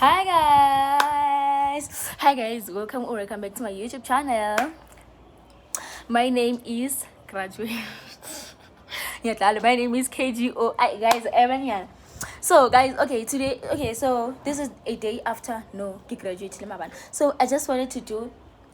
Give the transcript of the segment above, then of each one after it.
Hi guys, welcome back to my YouTube channel. My name is graduate. Yeah, my name is KGO. Guys, everyone here. So guys, so this is a day after graduate. So I just wanted to do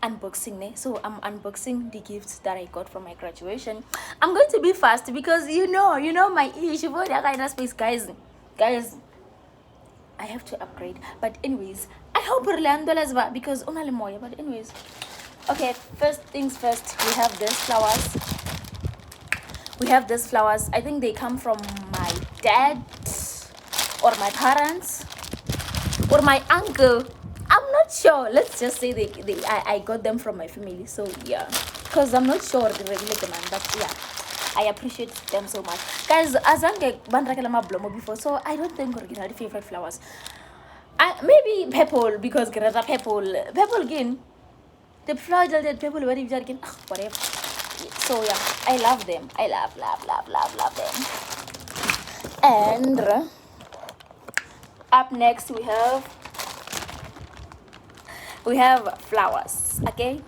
unboxing. So I'm unboxing the gifts that I got from my graduation. I'm going to be fast because you know my issue for that kind of space, guys. I have to upgrade. But anyways, I hope as well because only more. But anyways, okay. First things first, we have these flowers. I think they come from my dad or my parents or my uncle. I'm not sure. Let's just say I got them from my family. So yeah, because I'm not sure the regular demand, but yeah, I appreciate them so much, guys. Azange bandrakela mablomo before, so I don't think original favorite flowers. Maybe purple because greta purple again. The flower that purple very again. Whatever. So yeah, I love them. I love them. And up next we have flowers. Again.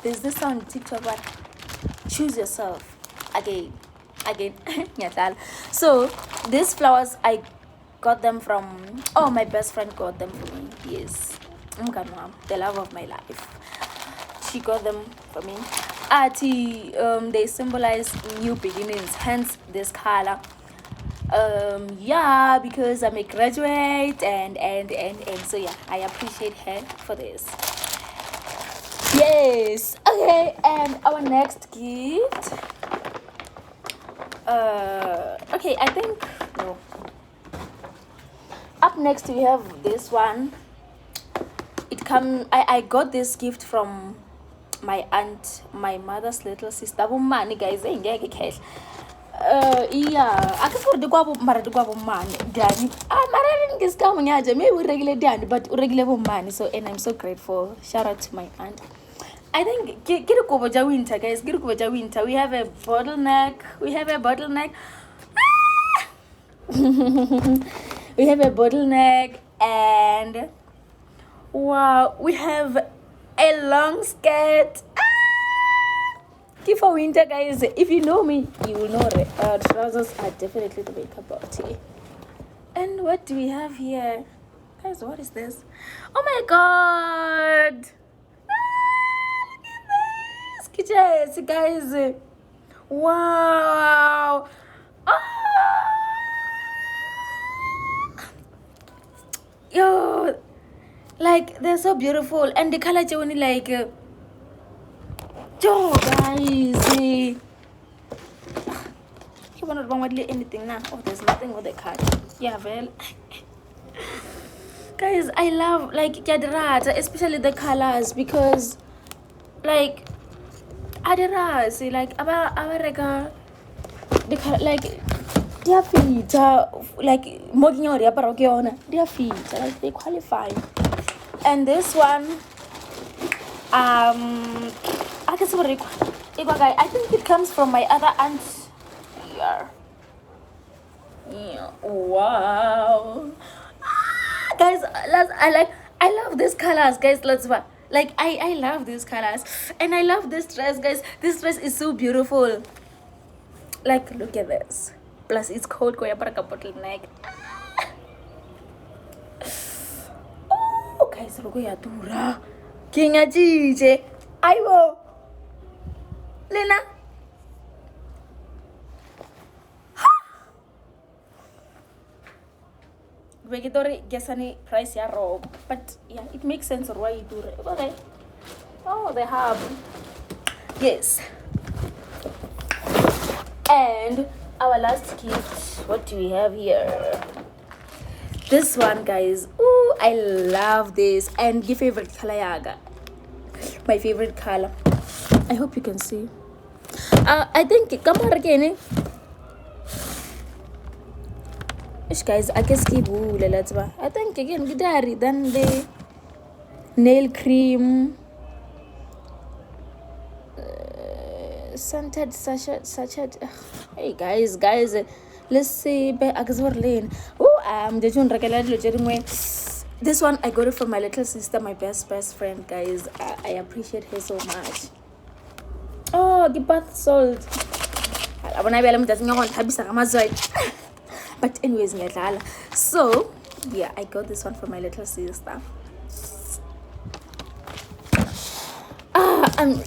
There's this on TikTok one. Choose yourself. Again. So these flowers I got them from my best friend got them for me. Yes. The love of my life. She got them for me. They symbolize new beginnings, hence this color. Yeah, because I'm a graduate and so yeah, I appreciate her for this. Yes. Okay, and our next gift. Okay, I think no. Up next we have this one. I got this gift from my aunt, my mother's little sister. Guys, yeah, I can for the guapo man, Danny. Maybe regular Danny, but regular man. So, and I'm so grateful. Shout out to my aunt. I think get a cover winter, guys. Get a cover winter. We have a bottleneck. We have a bottleneck, and wow, we have a long skirt. For winter, guys. If you know me, you will know trousers are definitely the makeup party. And what do we have here, guys? What is this? Oh my god! Look at this, guys! Wow! Yo, like they're so beautiful, and the color only like. Yo, guys, you cannot wrong with anything now. Oh, there's nothing with the card. Yeah, well, guys, I love like Yadrat, especially the colors because, like, Adaras, like our the color, like their feet are like mogging on their feet, like they qualify. And this one, I think it comes from my other aunt here. Yeah. Wow. Guys, I love these colors, guys. I love these colors, and I love this dress, guys. This dress is so beautiful. Like, look at this. Plus, it's cold. Bottleneck. Oh, guys, look at Dura. King Ajije. Aiwo. Lena. Regulatory guess any price ya rob, but yeah, it makes sense or why you do it. Okay. Oh, they have. Yes. And our last gift. What do we have here? This one, guys. Ooh, I love this. And your favorite color, yaga. My favorite color. I hope you can see. I think come on again. Guys, I guess I think again gidari then the nail cream, scented sachet. Hey guys, let's see. Oh, This one I got it from my little sister, my best friend, guys. I appreciate her so much. Oh, the bath salt. But anyways, so yeah, I got this one for my little sister.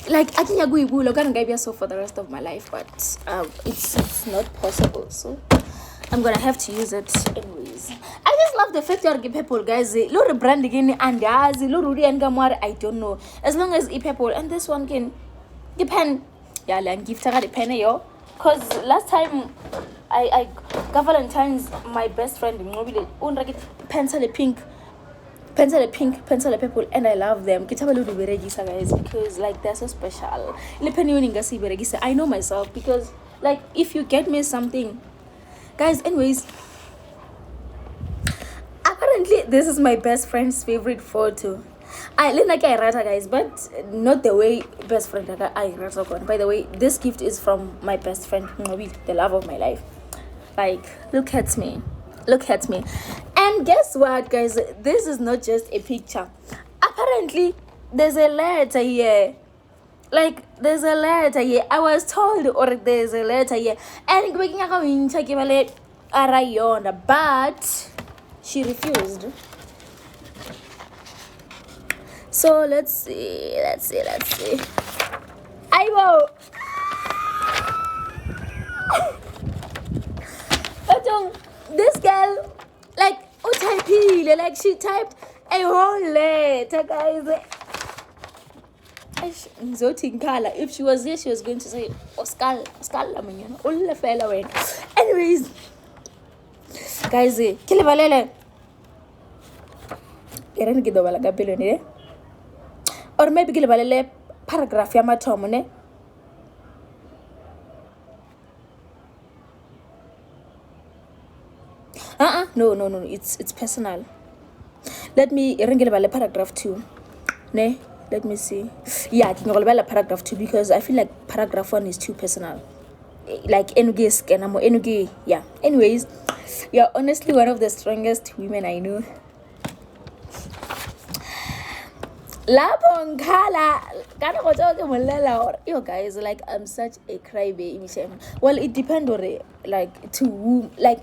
Like I think I'm gonna be so for the rest of my life, but it's not possible. So I'm gonna have to use it anyways. I just love the fact that people, guys, little brand again and as little and gamar. I don't know, as long as people, and this one can depend. Yeah, like gift the pen yo. Cause last time I got Valentine's, my best friend pencil pink, pencil purple, and I love them. Guys, because like they're so special. I know myself, because like if you get me something, guys, anyways, apparently this is my best friend's favorite photo. I like I write, guys, but not the way best friend I write. By the way, this gift is from my best friend, the love of my life. Like, look at me, and guess what, guys, this is not just a picture. Apparently there's a letter here. Like, there's a letter here. I was told, or there's a letter here, and but she refused. So let's see. I will. This girl, like, she typed a whole letter, guys. If she was here, she was going to say Oscar, anyways, guys, or maybe paragraph ya mathomo ne. No, it's personal. Let me paragraph 2 ne. Let me see. Yeah, I can paragraph 2 because I feel like paragraph 1 is too personal. Like enuge. Yeah. Anyways, you're honestly one of the strongest women I know. Yo, guys, like, I'm such a crybaby. Well, it depends on it, like, to whom, like,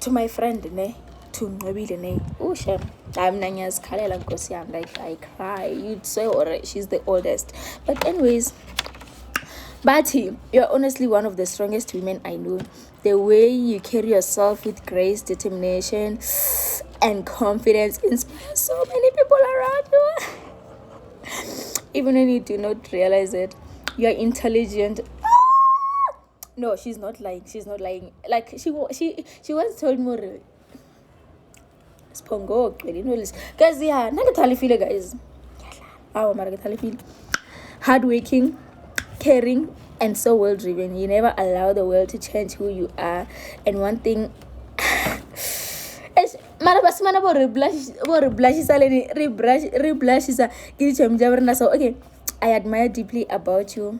to my friend, ne, to Nobile, ne. Oh, shame. I'm Nanya's Kalela Gosiam, like, I cry. You'd say, or she's the oldest. But anyways, Betty, you're honestly one of the strongest women I know. The way you carry yourself with grace, determination, and confidence inspires so many people around you. Even when you do not realize it, you're intelligent. No, she's not lying. Like, she once told me, Spongo, guys, yeah, guys. Hardworking, caring, and so well driven. You never allow the world to change who you are. And one thing, okay, I admire deeply about you.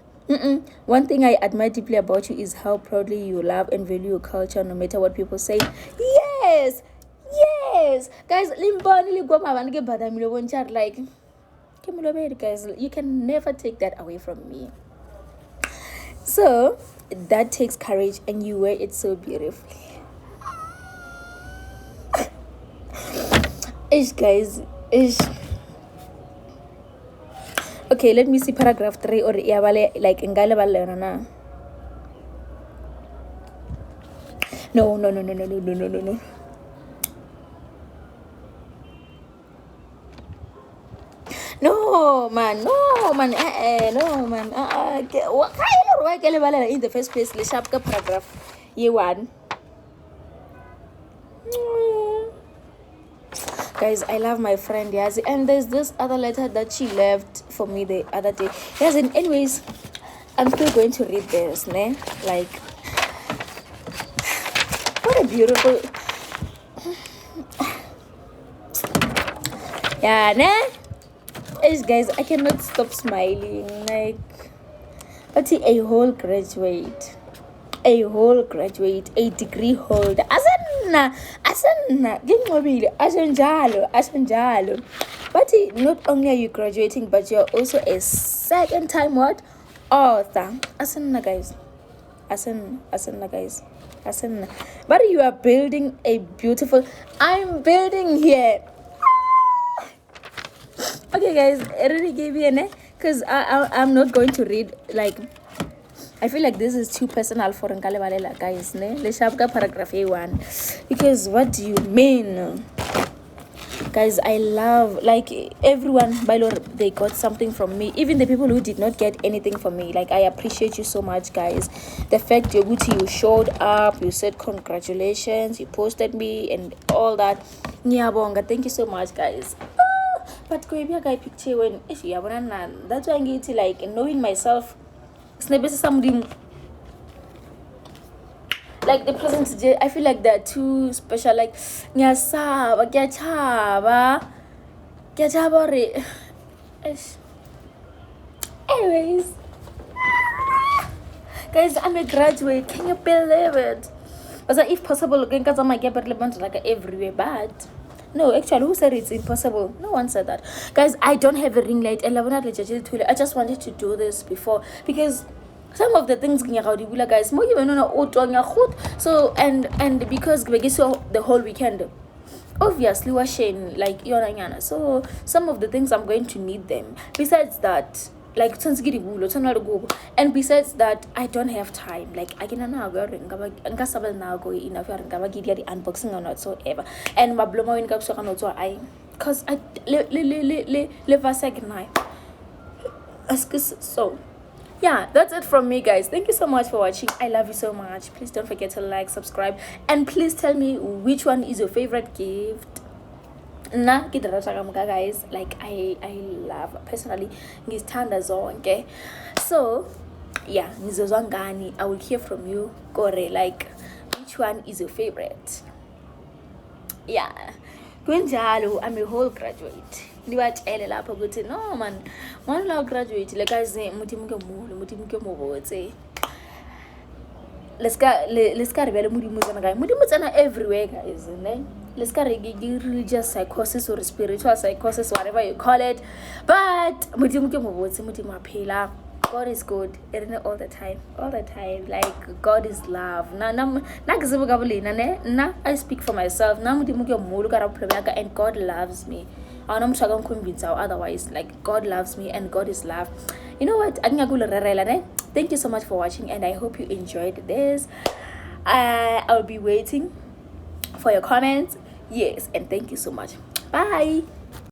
One thing I admire deeply about you is how proudly you love and value your culture, no matter what people say. Yes, guys. Like, guys, you can never take that away from me. So that takes courage, and you wear it so beautifully. Guys. Okay, let me see paragraph 3 or like na. No. No, man. No, man. In the first place, le sharp paragraph. Year 1. Guys, I love my friend Yazi, and there's this other letter that she left for me the other day. Yes, and anyways, I'm still going to read this, ne? Like, what a beautiful. Yeah, ne? Guys, I cannot stop smiling. Like, but a whole graduate, a degree holder. As in, asenjalo. But not only are you graduating, but you're also a second time what? Author. Asenna guys. Asenna guys. Asenna. But you are building a beautiful. I'm building here. Okay guys, I really gave you an because I'm not going to read like I feel like this is too personal for Nkalebalela guys, ne? Let's have paragraph A1. Because what do you mean? Guys, I love like everyone by Lord, they got something from me. Even the people who did not get anything from me. Like I appreciate you so much, guys. The fact you showed up, you said congratulations, you posted me and all that. Nyabonga, thank you so much, guys. But go guy picture when that's why I get to like knowing myself. Somebody like the present today, I feel like they're too special. Like nyasaba kyachaba re. Anyways, guys, I'm a graduate. Can you believe it? Also, if possible, because I'm like everywhere, but no, actually, who said it's impossible? No one said that. Guys, I don't have a ring light. I just wanted to do this before because some of the things guys, more even so and because we get so the whole weekend. Obviously, we're sharing like Yoranyana. So some of the things I'm going to need them. Besides that, like and besides that, I don't have time. Like I can now go in a the unboxing or whatsoever. And my bloma in caps I because I live a second so yeah, that's it from me, guys. Thank you so much for watching. I love you so much. Please don't forget to like, subscribe, and please tell me which one is your favorite gift. Guys, like I love personally okay. So yeah, I will hear from you. Like which one is your favorite? Yeah, I'm a whole graduate. No man, one love graduate like I say let's go everywhere, guys. Let's go religious psychosis or spiritual psychosis, whatever you call it. But God is good all the time. Like God is love. I speak for myself. And God loves me. I'm not convinced otherwise. Like God loves me and God is love. You know what? Thank you so much for watching and I hope you enjoyed this. I'll be waiting for your comments. Yes, and thank you so much. Bye.